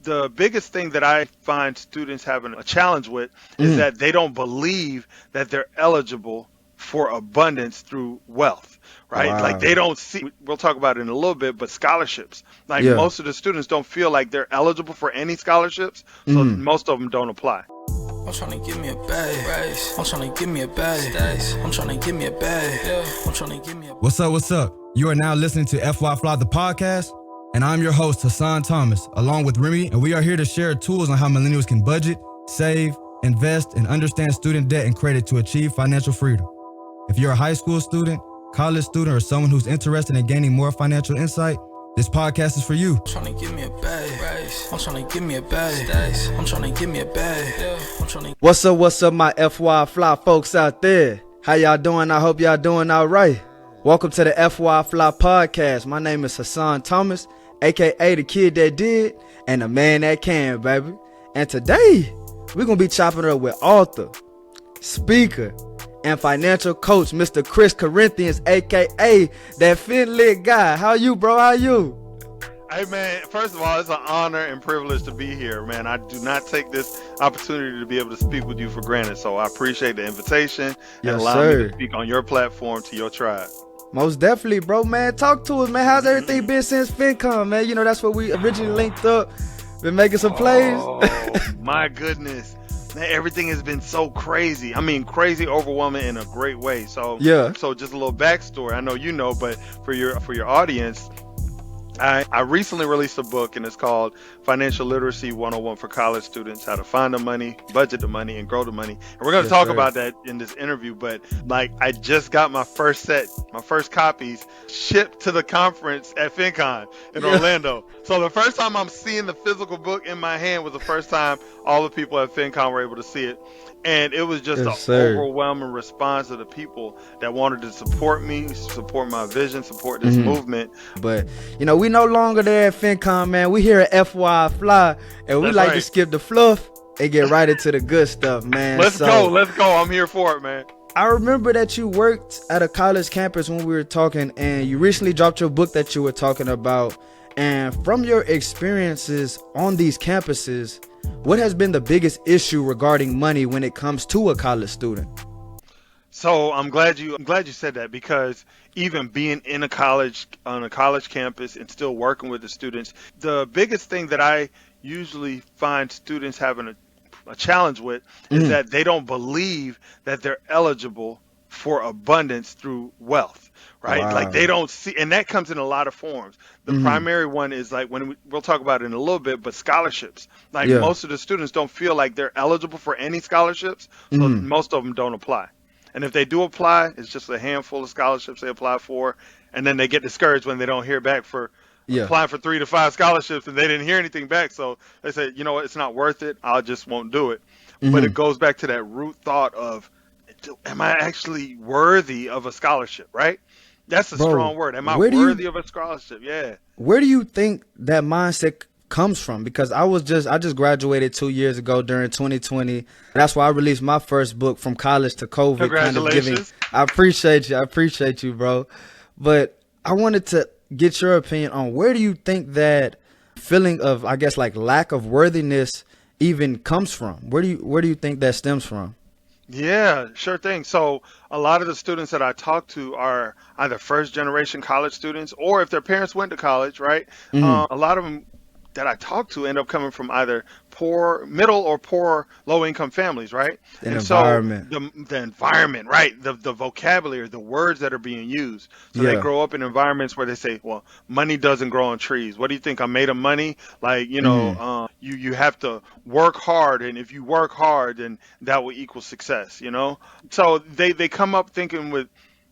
The biggest thing that I find students having a challenge with is that they don't believe that they're eligible for abundance through wealth, right? Like Wow. they don't see, we'll talk about it in a little bit, but scholarships. Like Yeah. most of the students don't feel like they're eligible for any scholarships, so most of them don't apply. I'm trying to give me a bag. I'm trying to give me a bag. I'm trying to give me a bag. I'm trying to give me a What's up? What's up? You are now listening to FYI FLI, the podcast, and I'm your host, Hassan Thomas, along with Remy, and we are here to share tools on how millennials can budget, save, invest, and understand student debt and credit to achieve financial freedom. If you're a high school student, college student, or someone who's interested in gaining more financial insight, this podcast is for you. I'm trying to give me a bag. I'm trying to give me a bag. I'm trying to give me a bag. I'm trying to. What's up, my FYI FLI folks out there? How y'all doing? I hope y'all doing all right. Welcome to the FYI FLI podcast. My name is Hassan Thomas, aka the kid that did, and the man that can, baby. And today, we're going to be chopping it up with author, speaker, and financial coach, Mr. Chris Corinthian, aka that FinLit Guy. How you, bro? How you? Hey man, first of all, it's an honor and privilege to be here, man. I do not take this opportunity to be able to speak with you for granted, so I appreciate the invitation and allowing me to speak on your platform to your tribe. Most definitely, bro, man. Talk to us, man. How's everything been since FinCon, man? You know, that's where we originally linked up. Been making some plays. Oh, my goodness. Man, everything has been so crazy. I mean, crazy, overwhelming in a great way. So, yeah. So just a little backstory. I know you know, but for your audience, I recently released a book, and it's called Financial Literacy 101 for College Students, How to Find the Money, Budget the Money, and Grow the Money. And we're going to talk about that in this interview, but like I just got my first copies shipped to the conference at FinCon in Orlando. So the first time I'm seeing the physical book in my hand was the first time all the people at FinCon were able to see it. And it was just an overwhelming response of the people that wanted to support me, support my vision, support this movement. But, you know, we no longer there at FinCon, man. We here at FYI FLI, and we to skip the fluff and get right into the good stuff, man. Let's go. I'm here for it, man. I remember that you worked at a college campus when we were talking, and you recently dropped your book that you were talking about. And from your experiences on these campuses, what has been the biggest issue regarding money when it comes to a college student? So I'm glad you said that, because even being in on a college campus and still working with the students, the biggest thing that I usually find students having a challenge with is that they don't believe that they're eligible for abundance through wealth, right? Wow. Like they don't see, and that comes in a lot of forms. The primary one is like we'll talk about it in a little bit, but scholarships. Like most of the students don't feel like they're eligible for any scholarships, so most of them don't apply. And if they do apply, it's just a handful of scholarships they apply for, and then they get discouraged when they don't hear back for applying for 3 to 5 scholarships and they didn't hear anything back. So they say, you know what, it's not worth it. I just won't do it. But it goes back to that root thought of, am I actually worthy of a scholarship, right? That's a strong word. Am I worthy of a scholarship? Yeah. Where do you think that mindset comes from? Because I just graduated 2 years ago during 2020. That's why I released my first book, From College to COVID. Congratulations. I appreciate you, bro. But I wanted to get your opinion on, where do you think that feeling of, I guess, like lack of worthiness even comes from? Where do you think that stems from? Yeah, sure thing. So a lot of the students that I talk to are either first generation college students, or if their parents went to college, right? A lot of them that I talk to end up coming from either poor, middle, or poor, low-income families, right? The environment, right? The vocabulary, the words that are being used. So they grow up in environments where they say, well, money doesn't grow on trees. What do you think? I'm made of money? Like, you know, you have to work hard, and if you work hard, then that will equal success, you know? So they come up thinking with,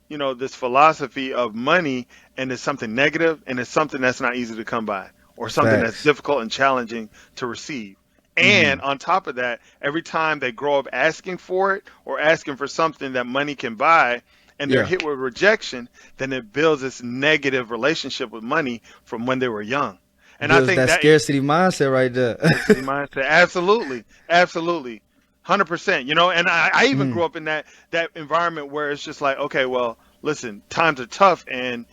you know, this philosophy of money, and it's something negative, and it's something that's not easy to come by, or something that's difficult and challenging to receive. And on top of that, every time they grow up asking for it or asking for something that money can buy, and they're hit with rejection, then it builds this negative relationship with money from when they were young. And I think that scarcity mindset right there. Scarcity mindset, absolutely, 100%. You know, and I even grew up in that environment where it's just like, okay, well, listen, times are tough, and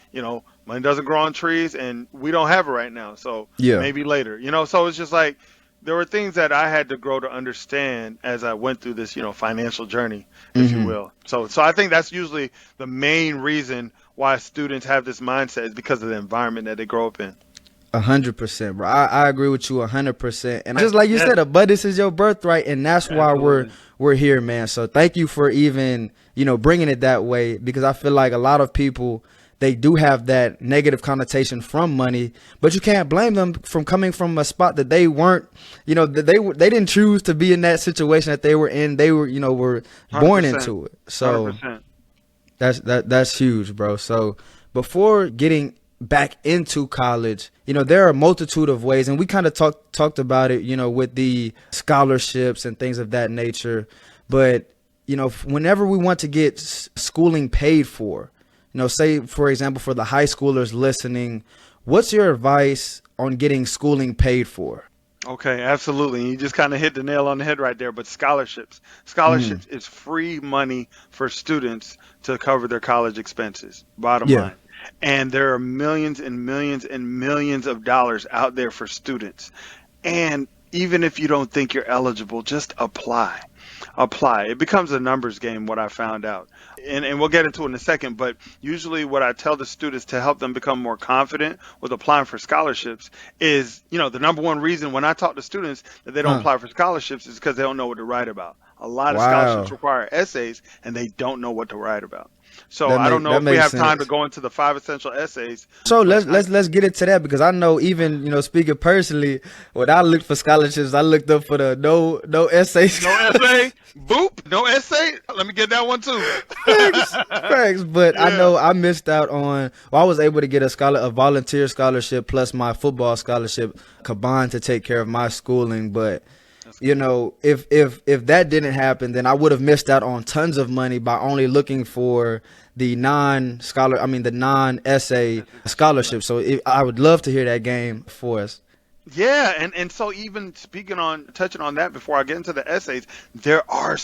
money doesn't grow on trees, and we don't have it right now, so Yeah. maybe later. So it's just like there were things that I had to grow to understand as I went through this, financial journey, if you Mm-hmm. will. So I think that's usually the main reason why students have this mindset is because of the environment that they grow up in. 100%, bro. I agree with you 100%. And just like you Yes, said, abundance is your birthright, and that's why absolutely. we're here, man. So thank you for even bringing it that way, because I feel like a lot of people, they do have that negative connotation from money, but you can't blame them from coming from a spot that they weren't, that they didn't choose to be in that situation that they were in. They were were born 100%. into it. So 100%. that's huge, bro. So before getting back into college, there are a multitude of ways, and we kind of talked about it, with the scholarships and things of that nature. But whenever we want to get schooling paid for, say for example for the high schoolers listening, what's your advice on getting schooling paid for? Okay, absolutely. You just kind of hit the nail on the head right there. But scholarships, Mm. scholarships is free money for students to cover their college expenses. Bottom Yeah. line. And there are millions and millions and millions of dollars out there for students. And even if you don't think you're eligible, just apply. Apply. It becomes a numbers game, what I found out. And we'll get into it in a second, but usually what I tell the students to help them become more confident with applying for scholarships is, the number one reason when I talk to students that they don't Huh. apply for scholarships is because they don't know what to write about. A lot of scholarships Wow. require essays and they don't know what to write about. So That I don't make know that if we makes have time to sense. go into the 5 essential essays, So but let's get into that, because I know, even speaking personally, when I looked for scholarships, I looked up for the no essays. no essay, boop, no essay. Let me get that one too. Facts. But I Yeah. know I missed out on. Well, I was able to get a volunteer scholarship plus my football scholarship combined to take care of my schooling. But if that didn't happen, then I would have missed out on tons of money by only looking for the the non-essay scholarship. So I would love to hear that game for us. Yeah, and so even touching on that before I get into the essays, there are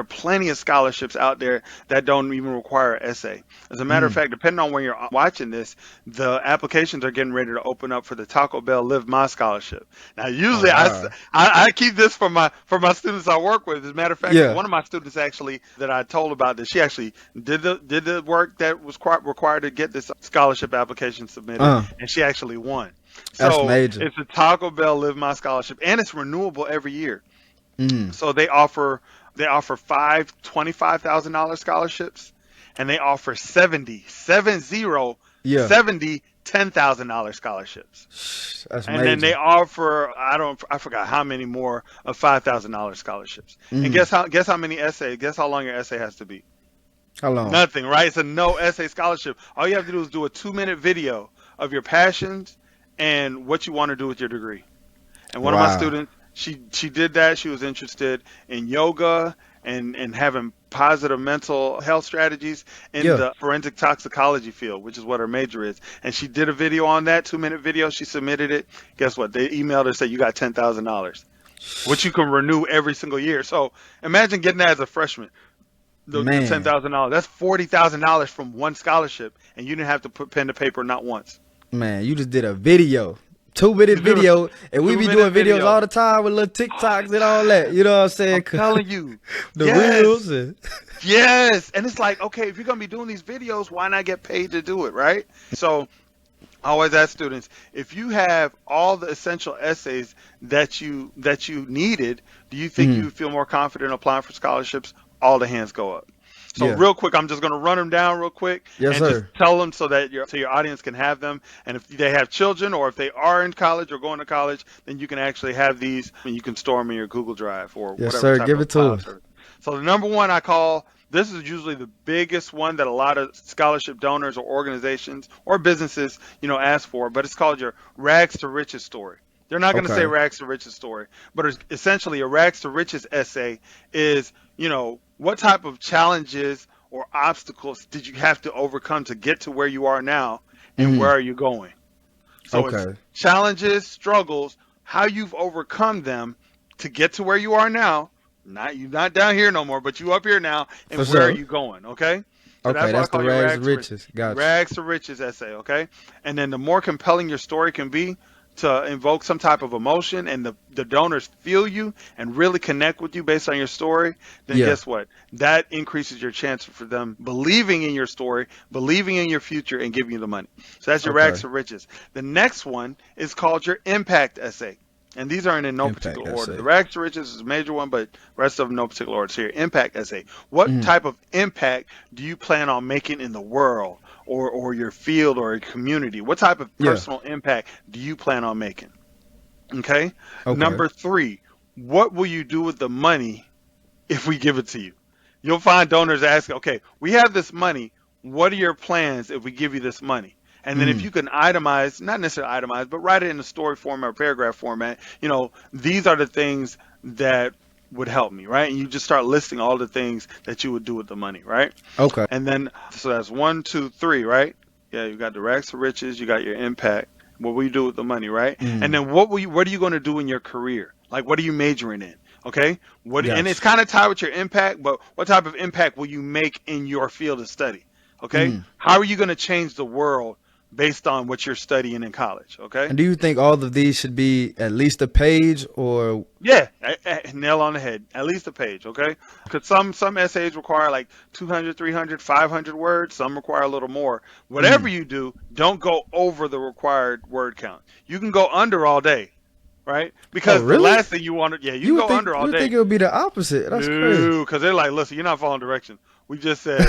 plenty of scholarships out there that don't even require an essay. As a matter of Mm. fact, depending on when you're watching this, the applications are getting ready to open up for the Taco Bell Live My Scholarship. Now, Oh usually wow. I keep this for my students I work with. As a matter of fact, Yeah. one of my students actually that I told about this, she actually did the work that was required to get this scholarship application submitted, Uh, and she actually won. that's So major. it's a Taco Bell Live My Scholarship, and it's renewable every year. Mm. So they offer five $25,000 scholarships, and they offer 70 Yeah. 70 $10,000 scholarships, That's and then they major. offer I forgot how many more of $5,000 scholarships. And Mm. guess how many essays? Guess how long your essay has to be? How long? Nothing, right? It's a no essay scholarship. All you have to do is do a 2-minute video of your passions and what you want to do with your degree. And one of my Wow. students, she did that. She was interested in yoga and having positive mental health strategies in Yeah. the forensic toxicology field, which is what her major is. And she did a video on that, 2-minute video. She submitted it. Guess what? They emailed her, said you got $10,000, which you can renew every single year. So imagine getting that as a freshman. The Man. $10,000. That's $40,000 from one scholarship, and you didn't have to put pen to paper not once. Man, you just did a video. 2-minute You did a video, and we be 2-minute doing videos all video. the time with little TikToks and all that. You know what I'm saying? I'm telling you. The Yes. reels. And, Yes. And it's like, okay, if you're going to be doing these videos, why not get paid to do it, right? So I always ask students, if you have all the essential essays that you needed, do you think you mm, would feel more confident applying for scholarships? All the hands go up. So yeah. real quick, I'm just going to run them down real quick Yes, and just sir. tell them so that your audience can have them. And if they have children or if they are in college or going to college, then you can actually have these and you can store them in your Google Drive or Yes, whatever sir. type Give of it to cloud us. service. So the number one I call, this is usually the biggest one that a lot of scholarship donors or organizations or businesses, ask for, but it's called your rags to riches story. They're not going to say Okay. rags to riches story, but it's essentially a rags to riches essay is, what type of challenges or obstacles did you have to overcome to get to where you are now, and where Mm, are you going? So it's okay. challenges, struggles, how you've overcome them to get to where you are now. You're not down here no more, but you up here now, For and where are sure. you going? Okay. So Okay, that's why I that's the call your rags to rags to riches. riches. Gotcha. Rags to riches essay, okay? And then the more compelling your story can be to invoke some type of emotion and the donors feel you and really connect with you based on your story, then Yeah. guess what? That increases your chance for them believing in your story, believing in your future, and giving you the money. So that's your rags Okay. to riches. The next one is called your impact essay. And these aren't in no Impact particular order. The essay. rags to riches is a major one, but rest of them no particular order. So your impact essay. What Mhm. type of impact do you plan on making in the world or your field or your community? What type of Yeah. personal impact do you plan on making? Okay. Okay. Number three, what will you do with the money if we give it to you? You'll find donors asking, okay, we have this money. What are your plans if we give you this money? And then if Mhm. you can itemize, not necessarily itemize, but write it in a story format or paragraph format, these are the things that would help me, right? And you just start listing all the things that you would do with the money, right? Okay. And then, so that's 1, 2, 3, right? Yeah, you got the rags to riches, you got your impact. What will you do with the money, right? And Mhm. then what are you going to do in your career? Like, what are you majoring in? Okay, and it's Gotcha. kind of tied with your impact, but what type of impact will you make in your field of study? Okay, Mhm. how are you going to change the world based on what you're studying in college? Okay, And do you think all of these should be at least a page or? yeah, nail on the head. At least a page, okay? Because some essays require like 200, 300, 500 words. Some require a little more. Whatever Mhm. you do, don't go over the required word count. You can go under all day, right? Oh, Because the really? last thing you want to, yeah, you You can would go think under you all would think day. it would be the opposite. That's crazy. No, because they're like, listen, you're not following directions. We just said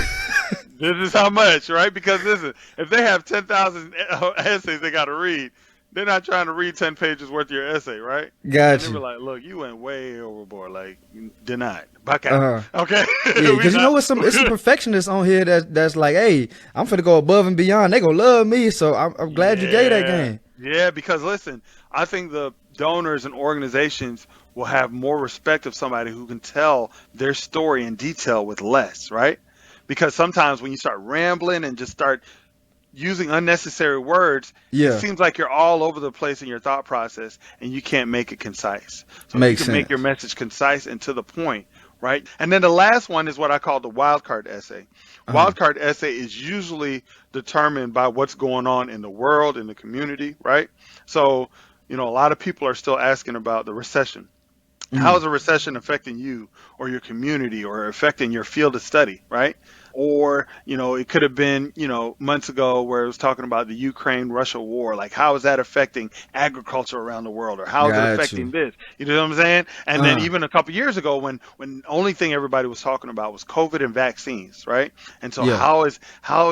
this is how much, right? Because listen, if they have 10,000 essays they got to read, they're not trying to read 10 pages worth of your essay, right? And Got they were you. like, look, you went way overboard. Like, denied. Back out. Uh huh. Okay? Yeah, we because you know not. what? It's some perfectionists on here that's like, hey, I'm finna go above and beyond. They gonna love me, so I'm glad you gave that Yeah. game. Yeah, because listen, I think the donors and organizations will have more respect of somebody who can tell their story in detail with less, right? Because sometimes when you start rambling and just start using unnecessary words, it Yeah, seems like you're all over the place in your thought process and you can't make it concise. So if you makes can make your sense. message concise and to the point, right? And then the last one is what I call the wildcard essay. Uh huh. Wildcard essay is usually determined by what's going on in the world, in the community, right? So, a lot of people are still asking about the recession. How Mm. is a recession affecting you or your community or affecting your field of study, right? Or, it could have been, months ago where it was talking about the Ukraine Russia war. Like, how is that affecting agriculture around the world? Or how is it Got affecting you. this? You know what I'm saying? And then Uh. even a couple years ago when the only thing everybody was talking about was COVID and vaccines, right? And so Yeah. how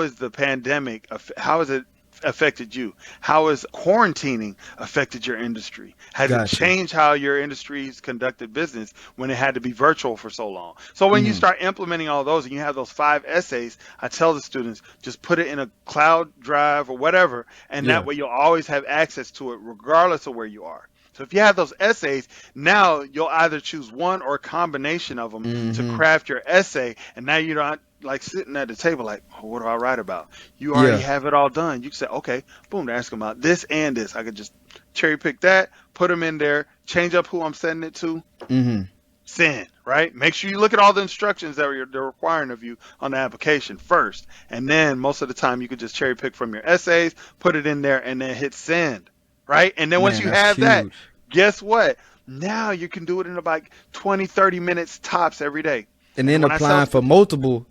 is the pandemic, how is it affected you? How has quarantining affected your industry? Has it Got you. changed how your industry's conducted business when it had to be virtual for so long? So when you Mm. start implementing all those and you have those 5 essays, I tell the students just put it in a cloud drive or whatever, and that Yeah. way you'll always have access to it regardless of where you are. So if you have those essays, now you'll either choose one or a combination of them to Mm-hmm. craft your essay, and now you're not like sitting at the table like, oh, what do I write about? You already Yeah. have it all done. You can say, okay, boom, they're asking about this and this. I could just cherry pick that, put them in there, change up who I'm sending it to, Mm-hmm. send, right? Make sure you look at all the instructions that they're requiring of you on the application first. And then most of the time you could just cherry pick from your essays, put it in there, and then hit send, right? And then once Man, you that's have that, huge. guess what? Now you can do it in about 20, 30 minutes tops every day. And And then when I tell applying for multiple,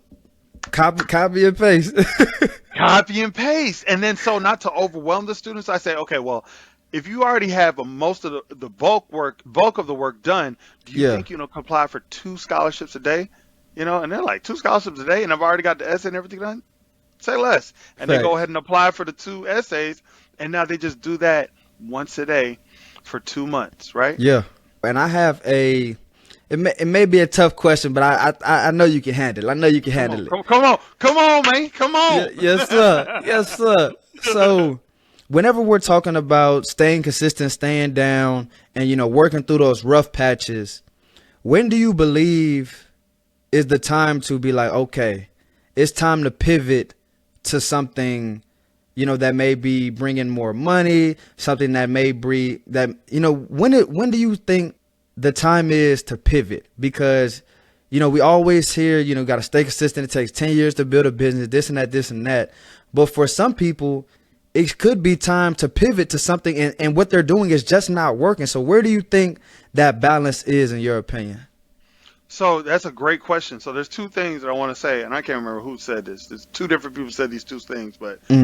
copy and paste. copy and paste. And then so not to overwhelm the students, I say, okay, well, if you already have most of the bulk of the work done, do you Yeah. think can apply for 2 scholarships a day? And they're like 2 scholarships a day, and I've already got the essay and everything done. Say less, and they go Facts. ahead and apply for the 2 essays, and now they just do that once a day for 2 months, right? Yeah. And I have it may be a tough question, but I know you can handle it. I know you can Come on, handle it. come on, man, come Yeah, on. yes, sir. Yes, sir. So, whenever we're talking about staying consistent, staying down, and working through those rough patches, when do you believe is the time to be like, okay, it's time to pivot to something, that may be bringing more money, something that may bring that, when do you think the time is to pivot? Because we always hear, got to stay consistent. It takes 10 years to build a business, this and that, this and that. But for some people, it could be time to pivot to something, and what they're doing is just not working. So where do you think that balance is, in your opinion? So that's a great question. So there's two things that I want to say, and I can't remember who said this. There's two different people said these two things, but I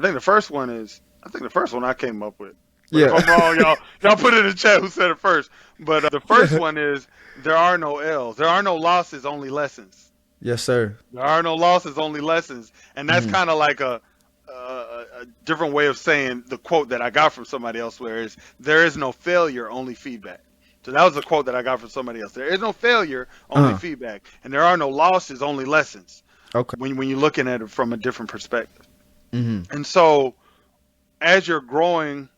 think the first one I came up with. But if I'm wrong, y'all put it in the chat who said it first. But the first one is, there are no L's. There are no losses, only lessons. Yes, sir. There are no losses, only lessons. And that's kind of like a different way of saying the quote that I got from somebody else, where is, there is no failure, only feedback. So that was a quote that I got from somebody else. There is no failure, only feedback. And there are no losses, only lessons. Okay. When you're looking at it from a different perspective. And so as you're going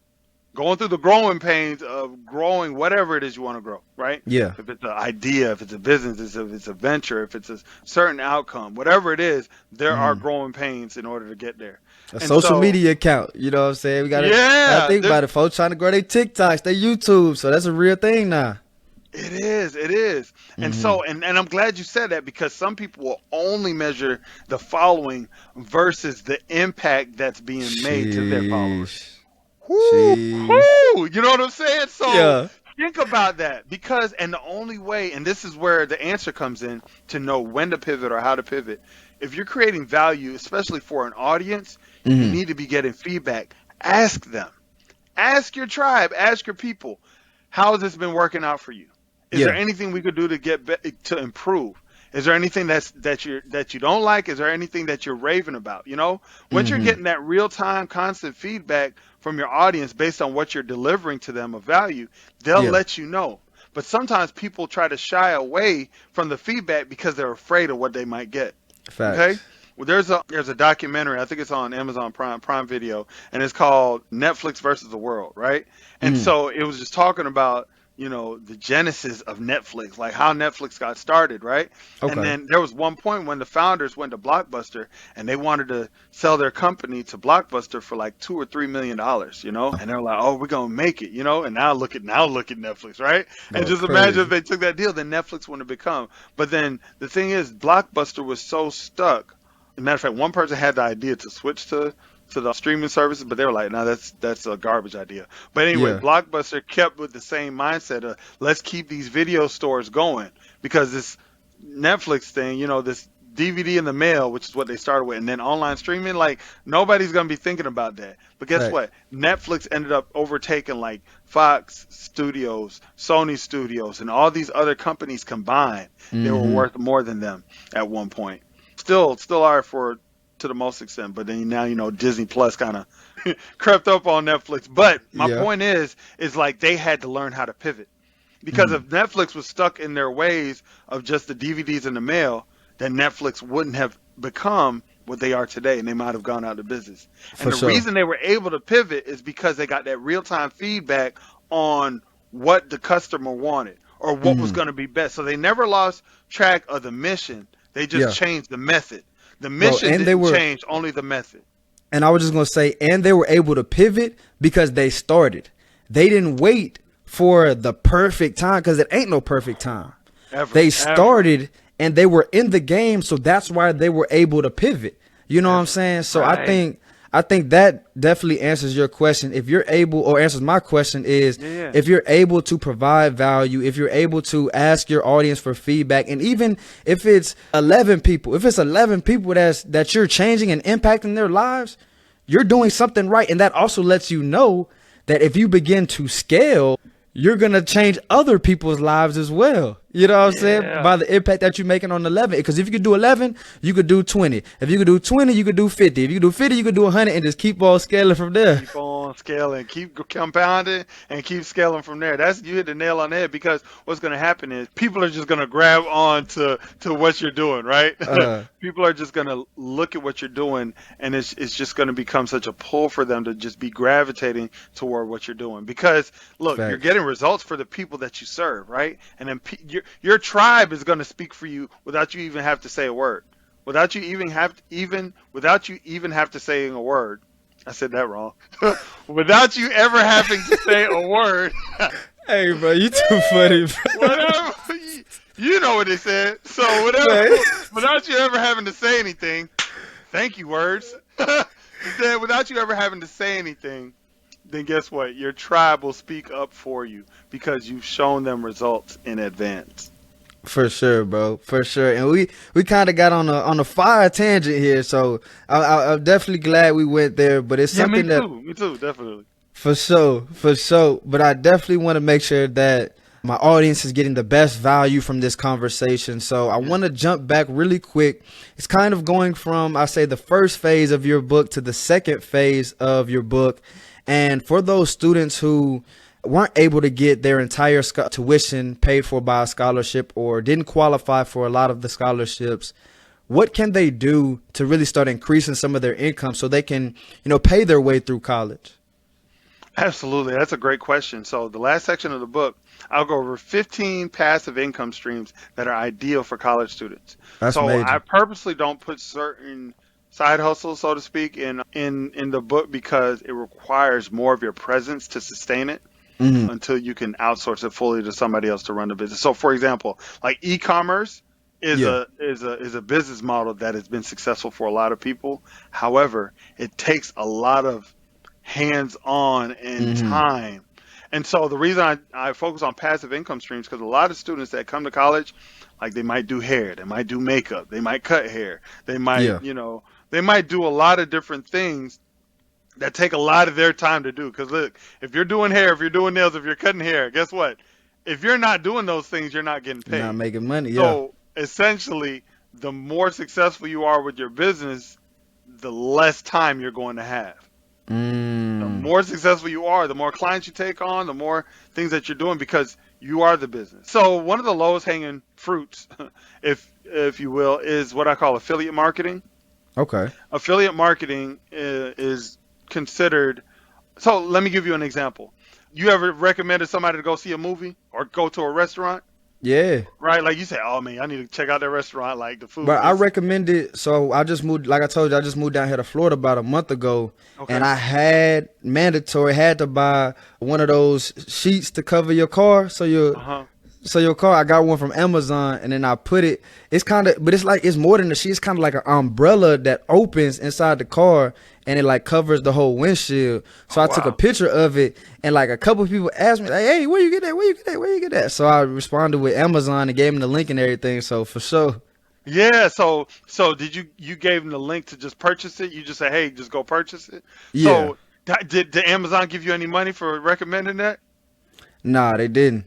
through the growing pains of growing whatever it is you want to grow, right? Yeah. If it's an idea, if it's a business, if it's a venture, if it's a certain outcome, whatever it is, there are growing pains in order to get there. A social media account, you know what I'm saying? We gotta think about it. Folks trying to grow their TikToks, their YouTube, so that's a real thing now. It is. And so, and I'm glad you said that, because some people will only measure the following versus the impact that's being made to their followers. Woo, you know what I'm saying? So think about that, because, and the only way, and this is where the answer comes in, to know when to pivot or how to pivot. If you're creating value, especially for an audience, you need to be getting feedback. Ask them. Ask your tribe. Ask your people. How has this been working out for you? Is there anything we could do to improve? Is there anything that you don't like? Is there anything that you're raving about? Once you're getting that real time, constant feedback from your audience based on what you're delivering to them of value, they'll let you know. But sometimes people try to shy away from the feedback because they're afraid of what they might get. Facts. Okay. Well, there's a documentary, I think it's on Amazon Prime Video, and it's called Netflix versus the World, right? And so it was just talking about, the genesis of Netflix, like how Netflix got started, right? Okay. And then there was one point when the founders went to Blockbuster and they wanted to sell their company to Blockbuster for like $2 or $3 million, and they're like, oh, we're gonna make it, and now look at Netflix, right? And just imagine if they took that deal, then Netflix wouldn't have become. But then the thing is, Blockbuster was so stuck. As a matter of fact, one person had the idea to switch to the streaming services, but they were like, no, that's a garbage idea. But anyway, Blockbuster kept with the same mindset of, let's keep these video stores going, because this Netflix thing, this DVD in the mail, which is what they started with, and then online streaming, like, nobody's going to be thinking about that. But guess what? Netflix ended up overtaking like Fox Studios, Sony Studios, and all these other companies combined. They were worth more than them at one point. Still are to the most extent, but then now Disney Plus kind of crept up on Netflix. But my point is like, they had to learn how to pivot, because if Netflix was stuck in their ways of just the DVDs in the mail, then Netflix wouldn't have become what they are today, and they might have gone out of business. And the reason they were able to pivot is because they got that real-time feedback on what the customer wanted or what was going to be best. So they never lost track of the mission. They just changed the method. The mission didn't change, only the method. And I was just going to say, and they were able to pivot because they started. They didn't wait for the perfect time, because it ain't no perfect time. They started and they were in the game, so that's why they were able to pivot. You know what I'm saying? So I think that definitely answers your question. If you're able, or answers my question, is if you're able to provide value, if you're able to ask your audience for feedback, and even if it's 11 people that you're changing and impacting their lives, you're doing something right. And that also lets you know that if you begin to scale, you're going to change other people's lives as well. You know what I'm saying? By the impact that you're making on 11. Because if you could do 11, you could do 20. If you could do 20, you could do 50. If you could do 50, you could do 100, and just keep on scaling from there. Keep on scaling, keep compounding, and keep scaling from there. You hit the nail on the head, because what's going to happen is people are just going to grab on to what you're doing, right? People are just going to look at what you're doing, and it's just going to become such a pull for them to just be gravitating toward what you're doing. Because, look, you're getting results for the people that you serve, right? And then your tribe is going to speak for you without you even have to say a word. Without you even have to say a word. I said that wrong. Without you ever having to say a word. Hey, bro, you too funny, bro. Whatever. You know what they said. So without you ever having to say anything, thank you, words. Then without you ever having to say anything, then guess what? Your tribe will speak up for you because you've shown them results in advance. For sure, bro. For sure. And we kind of got on a fire tangent here, so I'm definitely glad we went there. But it's something me too, definitely. For sure. But I definitely want to make sure that my audience is getting the best value from this conversation. So I want to jump back really quick. It's kind of going from, I say, the first phase of your book to the second phase of your book. And for those students who weren't able to get their entire tuition paid for by a scholarship or didn't qualify for a lot of the scholarships, what can they do to really start increasing some of their income so they can, pay their way through college? Absolutely. That's a great question. So the last section of the book, I'll go over 15 passive income streams that are ideal for college students. That's so major. I purposely don't put certain side hustles, so to speak, in the book because it requires more of your presence to sustain it until you can outsource it fully to somebody else to run the business. So for example, like e-commerce is a business model that has been successful for a lot of people. However, it takes a lot of hands-on and time. And so the reason I focus on passive income streams, because a lot of students that come to college, like they might do hair, they might do makeup, they might cut hair, they might, they might do a lot of different things that take a lot of their time to do. Because look, if you're doing hair, if you're doing nails, if you're cutting hair, guess what? If you're not doing those things, you're not getting paid. You're not making money, So essentially, the more successful you are with your business, the less time you're going to have. The more successful you are, the more clients you take on, the more things that you're doing because you are the business. So one of the lowest hanging fruits, if you will, is what I call affiliate marketing. Okay. Affiliate marketing is considered. So let me give you an example. You ever recommended somebody to go see a movie or go to a restaurant? Yeah. Right, like you say, oh man, I need to check out that restaurant, like the food. But I recommended, so I just moved, like I told you, I just moved down here to Florida about a month ago. Okay. And I had to buy one of those sheets to cover your car. So your car, I got one from Amazon, and then I put it, it's more than a sheet. It's kind of like an umbrella that opens inside the car, and it like covers the whole windshield. So I took a picture of it, and like a couple of people asked me, like, hey, where you get that? So I responded with Amazon and gave them the link and everything. So for sure. Yeah. So did you gave them the link to just purchase it? You just say, hey, just go purchase it. Yeah. So did Amazon give you any money for recommending that? Nah, they didn't.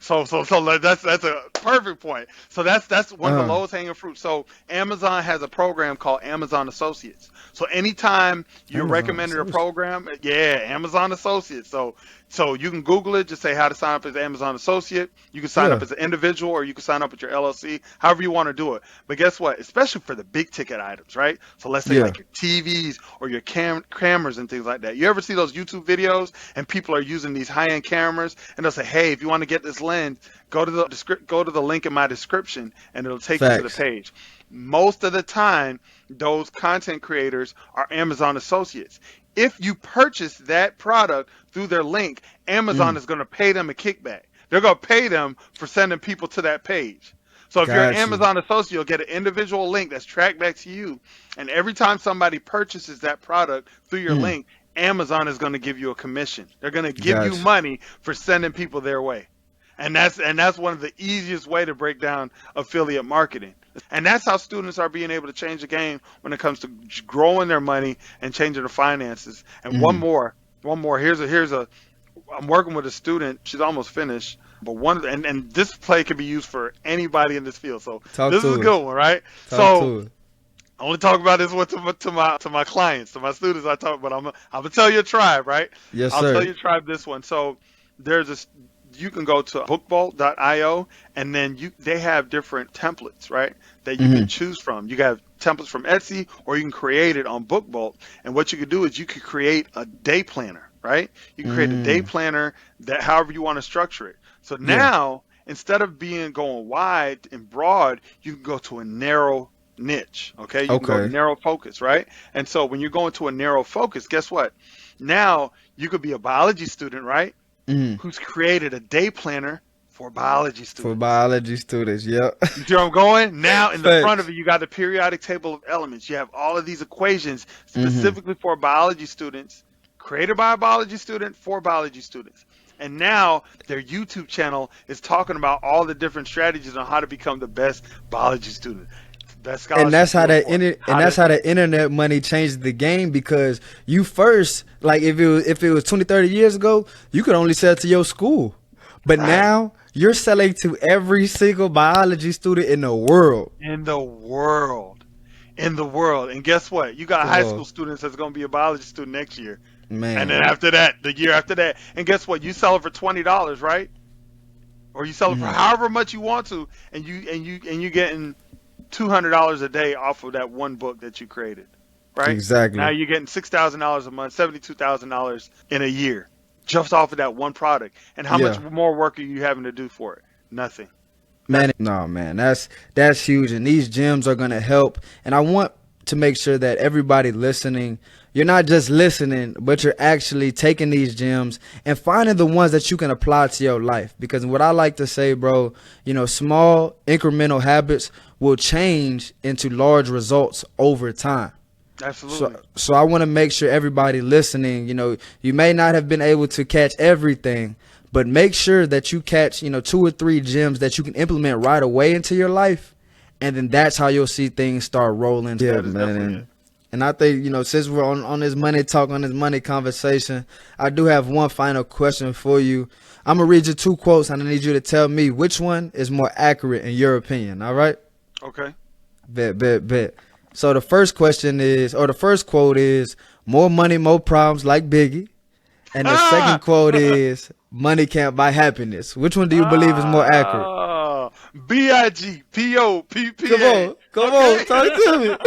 So that's a perfect point. So that's one of the lowest hanging fruit. So Amazon has a program called Amazon Associates. So anytime you're recommended a program, Amazon Associates. So you can Google it, just say how to sign up as an Amazon Associate. You can sign up as an individual, or you can sign up with your LLC, however you want to do it. But guess what? Especially for the big ticket items, right? So let's say like your TVs or your cameras and things like that. You ever see those YouTube videos and people are using these high-end cameras and they'll say, hey, if you want to get this lens, go to the link in my description and it'll take you to the page. Most of the time, those content creators are Amazon associates. If you purchase that product through their link, Amazon is going to pay them a kickback. They're going to pay them for sending people to that page. So if you're an Amazon associate, you'll get an individual link that's tracked back to you. And every time somebody purchases that product through your link, Amazon is going to give you a commission. They're going to give you money for sending people their way. And that's one of the easiest way to break down affiliate marketing. And that's how students are being able to change the game when it comes to growing their money and changing their finances. And one more. Here's a. I'm working with a student. She's almost finished. But and this play can be used for anybody in this field. So this is a good one, right? I only talk about this one to my clients, to my students. I talk, but I'm gonna tell you a tribe, right? Yes, I'll sir. tell you a tribe this one. So you can go to bookvault.io, and then they have different templates, right, that you can choose from. You have templates from Etsy, or you can create it on BookVault. And what you could do is you could create a day planner, right? You can create a day planner that however you want to structure it. So now, instead of going wide and broad, you can go to a narrow niche, okay? You can go narrow focus, right? And so when you're going to a narrow focus, guess what? Now you could be a biology student, right? Who's created a day planner for biology For students. biology students, yep. You see where I'm going? Now in the Facts. front of it, you got the periodic table of elements. You have all of these equations specifically for biology students, created by a biology student for biology students. And now their YouTube channel is talking about all the different strategies on how to become the best biology student. Best scholarship. And that's how you afford. how the internet money changed the game, because you first, like if it was 20, 30 years ago, you could only sell to your school. But Right. now you're selling to every single biology student in the world. In the world. In the world. And guess what? You got high school students that's going to be a biology student next year. Man. And then after that, the year after that. And guess what? You sell it for $20, right? Or you sell it for however much you want to, and you getting $200 a day off of that one book that you created. Right? Exactly. Now you're getting $6,000 a month, $72,000 in a year. Just off of that one product. And how much more work are you having to do for it? Nothing. Man, no, man, that's huge, and these gems are gonna help. And I want to make sure that everybody listening, you're not just listening, but you're actually taking these gems and finding the ones that you can apply to your life. Because what I like to say, bro, small incremental habits will change into large results over time. Absolutely. So I want to make sure everybody listening, you may not have been able to catch everything, but make sure that you catch, 2 or 3 gems that you can implement right away into your life. And then that's how you'll see things start rolling. Yeah, man. And I think, since we're on this money talk, on this money conversation, I do have one final question for you. I'm going to read you 2 quotes, and I need you to tell me which one is more accurate in your opinion. All right? Okay. Bet. So the first question is, or the first quote is, more money, more problems, like Biggie. And the second quote is, money can't buy happiness. Which one do you believe is more accurate? BIGPOPPA. Come on, talk to me.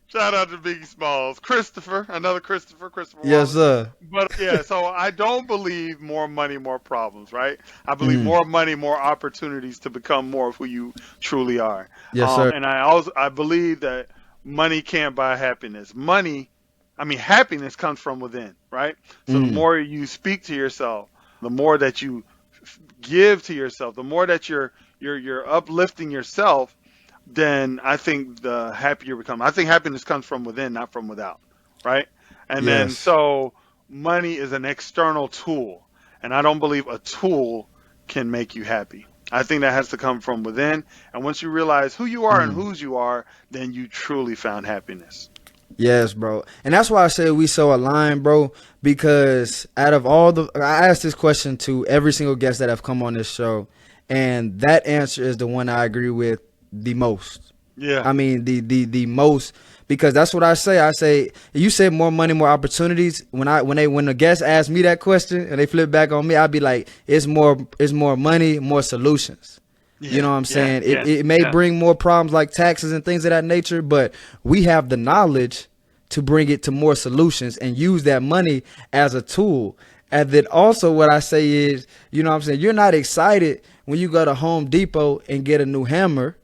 Shout out to Biggie Smalls. Christopher Christopher Yes, Wallace. sir. But yeah, so I don't believe more money, more problems, right? I believe more money, more opportunities to become more of who you truly are. Yes, sir. And I believe that money can't buy happiness. Happiness comes from within, right? So the more you speak to yourself, the more that you give to yourself, the more that you're uplifting yourself, then I think the happier you become. I think happiness comes from within, not from without, right? And then so money is an external tool, and I don't believe a tool can make you happy. I think that has to come from within, and once you realize who you are and whose you are, then you truly found happiness. Yes, bro. And that's why I say we so aligned, bro, because out of I asked this question to every single guest that have come on this show, and that answer is the one I agree with the most. Yeah. The most, because that's what I say. I say, you said more money, more opportunities. When the guests ask me that question and they flip back on me, I'd be like, it's more money, more solutions. You know what I'm saying? It may bring more problems like taxes and things of that nature, but we have the knowledge to bring it to more solutions and use that money as a tool. And then also what I say is, you know what I'm saying, you're not excited when you go to Home Depot and get a new hammer.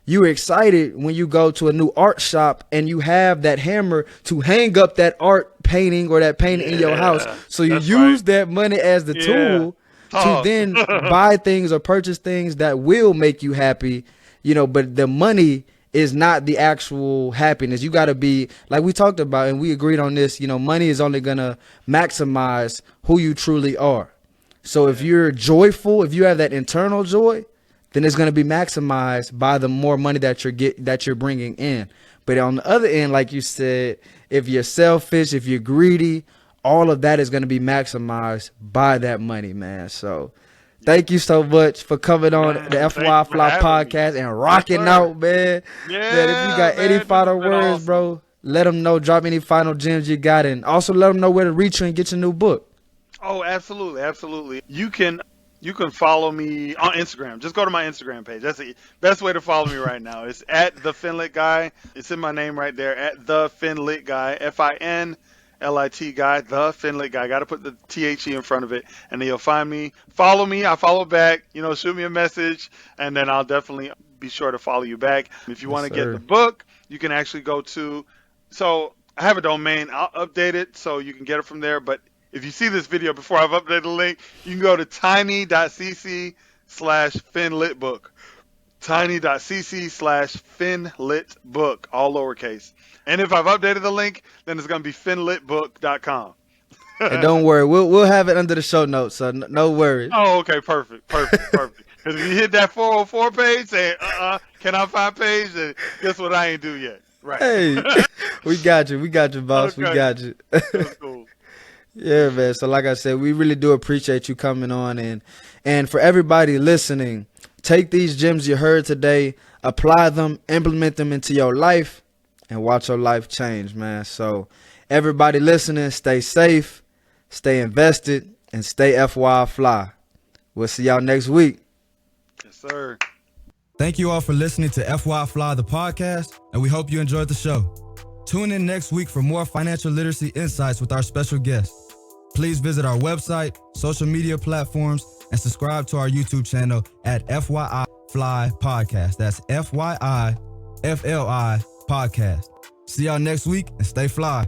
You're excited when you go to a new art shop and you have that hammer to hang up that art painting or that painting in your house. So you use that money as the tool to then buy things or purchase things that will make you happy, but the money is not the actual happiness. You got to be, like we talked about and we agreed on this, money is only going to maximize who you truly are. So if you're joyful, if you have that internal joy, then it's going to be maximized by the more money that you're bringing in. But on the other end, like you said, if you're selfish, if you're greedy, all of that is going to be maximized by that money, man. So thank you so much for coming on the FYI FLI podcast and rocking out, man. Yeah, man, if you got any final words, awesome, bro, let them know. Drop any final gems you got, and also let them know where to reach you and get your new book. Oh, absolutely. You can follow me on Instagram. Just go to my Instagram page. That's the best way to follow me right now. It's at the FinLit Guy. It's in my name right there, at the FinLit Guy, FINLIT Guy, the FinLit Guy. Got to put the THE in front of it, and then you'll find me. Follow me. I follow back. Shoot me a message, and then I'll definitely be sure to follow you back. If you want to get the book, you can actually go to. So I have a domain. I'll update it so you can get it from there. But if you see this video before I've updated the link, you can go to tiny.cc/FinLit tiny.cc/FinLitBook. Tiny.cc/FinLitBook, all lowercase. And if I've updated the link, then it's going to be FinLitBook.com. And don't worry, we'll have it under the show notes, so no worries. Oh, okay, perfect. Because if you hit that 404 page, say, can I find page? Then guess what I ain't do yet. Right. Hey, we got you, boss. Okay. We got you. That's cool. Yeah, man. So like I said, we really do appreciate you coming on, and for everybody listening, take these gems you heard today, apply them, implement them into your life, and watch your life change, man. So everybody listening, stay safe, stay invested, and stay FYI Fly. We'll see y'all next week. Yes, sir. Thank you all for listening to FYI Fly, the podcast, and we hope you enjoyed the show. Tune in next week for more financial literacy insights with our special guests. Please visit our website, social media platforms, and subscribe to our YouTube channel at FYI Fly Podcast. That's FYI FLI Podcast. See y'all next week and stay fly.